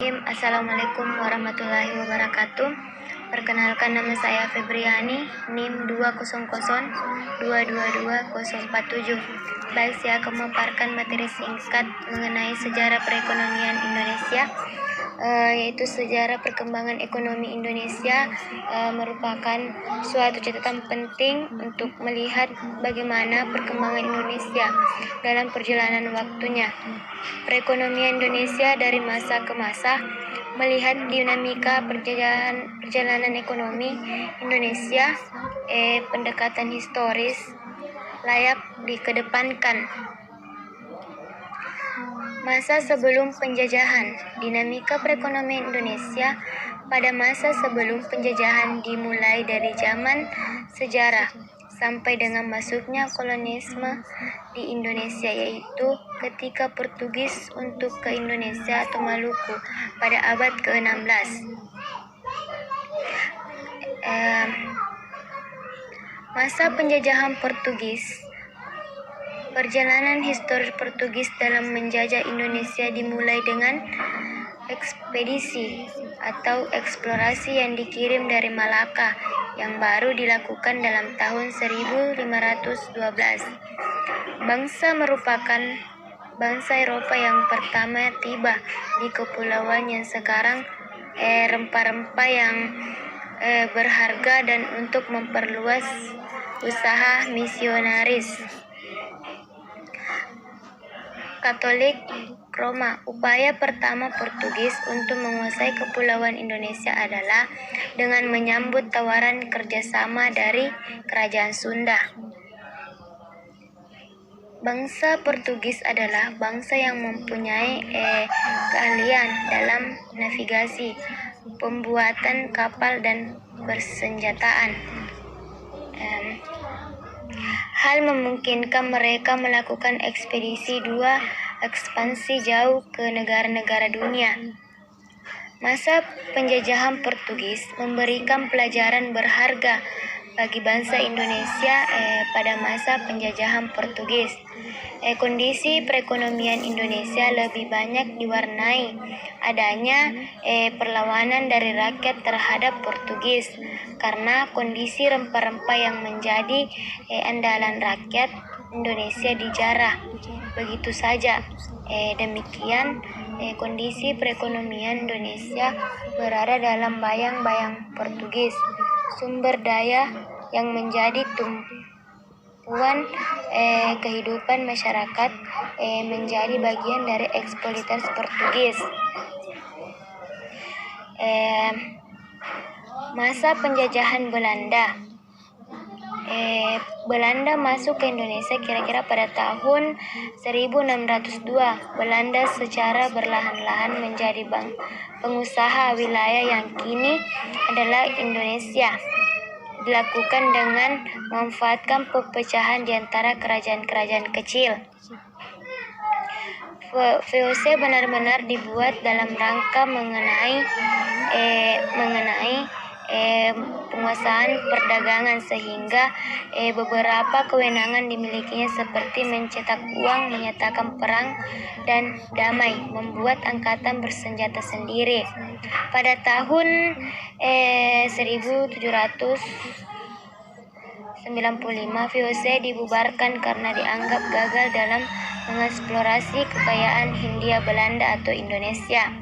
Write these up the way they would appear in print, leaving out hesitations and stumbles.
Bismillahirrahmanirrahim. Assalamualaikum warahmatullahi wabarakatuh. Perkenalkan, nama saya Febriani, NIM 200222047. Baik, saya akan memaparkan materi singkat mengenai sejarah perekonomian Indonesia, yaitu sejarah perkembangan ekonomi Indonesia merupakan suatu catatan penting untuk melihat bagaimana perkembangan Indonesia dalam perjalanan waktunya. Perekonomian Indonesia dari masa ke masa, melihat dinamika perjalanan ekonomi Indonesia, pendekatan historis layak dikedepankan. Masa sebelum penjajahan. Dinamika perekonomian Indonesia pada masa sebelum penjajahan dimulai dari zaman sejarah sampai dengan masuknya kolonialisme di Indonesia, yaitu ketika Portugis untuk ke Indonesia atau Maluku pada abad ke-16. Masa penjajahan Portugis. Perjalanan historis Portugis dalam menjajah Indonesia dimulai dengan ekspedisi atau eksplorasi yang dikirim dari Malaka yang baru dilakukan dalam tahun 1512. Bangsa merupakan bangsa Eropa yang pertama tiba di kepulauan yang sekarang rempah-rempah yang berharga dan untuk memperluas usaha misionaris Katolik Roma. Upaya pertama Portugis untuk menguasai kepulauan Indonesia adalah dengan menyambut tawaran kerjasama dari Kerajaan Sunda. Bangsa Portugis adalah bangsa yang mempunyai keahlian dalam navigasi, pembuatan kapal dan persenjataan. Hal memungkinkan mereka melakukan ekspedisi ekspansi jauh ke negara-negara dunia. Masa penjajahan Portugis memberikan pelajaran berharga bagi bangsa Indonesia pada masa penjajahan Portugis. Kondisi perekonomian Indonesia lebih banyak diwarnai adanya perlawanan dari rakyat terhadap Portugis karena kondisi rempah-rempah yang menjadi andalan rakyat Indonesia dijarah begitu saja. Demikian kondisi perekonomian Indonesia berada dalam bayang-bayang Portugis. Sumber daya yang menjadi tumpuan kehidupan masyarakat menjadi bagian dari eksploitasi Portugis. Masa penjajahan Belanda. Belanda masuk ke Indonesia kira-kira pada tahun 1602. Belanda secara perlahan-lahan menjadi pengusaha wilayah yang kini adalah Indonesia. Dilakukan dengan memanfaatkan perpecahan di antara kerajaan-kerajaan kecil. VOC benar-benar dibuat dalam rangka mengenai penguasaan perdagangan, sehingga beberapa kewenangan dimilikinya seperti mencetak uang, menyatakan perang dan damai, membuat angkatan bersenjata sendiri. Pada tahun 1795 VOC dibubarkan karena dianggap gagal dalam mengeksplorasi kekayaan Hindia Belanda atau Indonesia.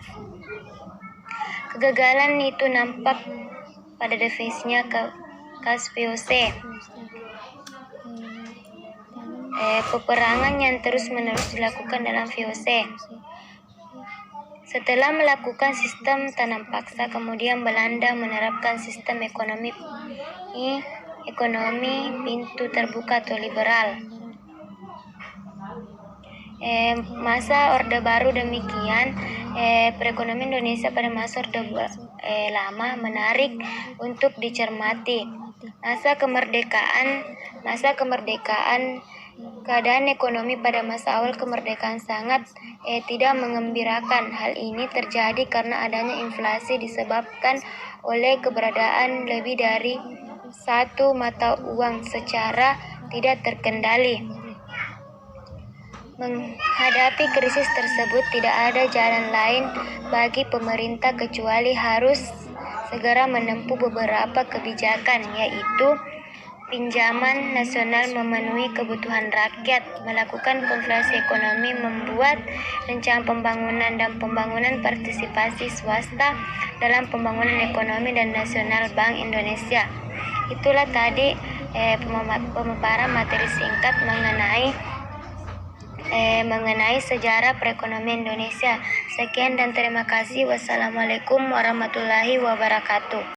Kegagalan itu nampak pada definisinya khas VOC. Peperangan yang terus-menerus dilakukan dalam VOC. Setelah melakukan sistem tanam paksa, kemudian Belanda menerapkan sistem ekonomi pintu terbuka atau liberal. Masa Orde Baru. Demikian perekonomian Indonesia pada masa Orde Lama menarik untuk dicermati. Masa kemerdekaan. Keadaan ekonomi pada masa awal kemerdekaan sangat tidak mengembirakan. Hal ini terjadi karena adanya inflasi disebabkan oleh keberadaan lebih dari satu mata uang secara tidak terkendali. Menghadapi krisis tersebut tidak ada jalan lain bagi pemerintah kecuali harus segera menempuh beberapa kebijakan, yaitu pinjaman nasional memenuhi kebutuhan rakyat, melakukan konversi ekonomi, membuat rencana pembangunan dan pembangunan partisipasi swasta dalam pembangunan ekonomi dan nasional Bank Indonesia. Itulah tadi pemaparan materi singkat mengenai sejarah perekonomian Indonesia. Sekian dan terima kasih. Wassalamualaikum warahmatullahi wabarakatuh.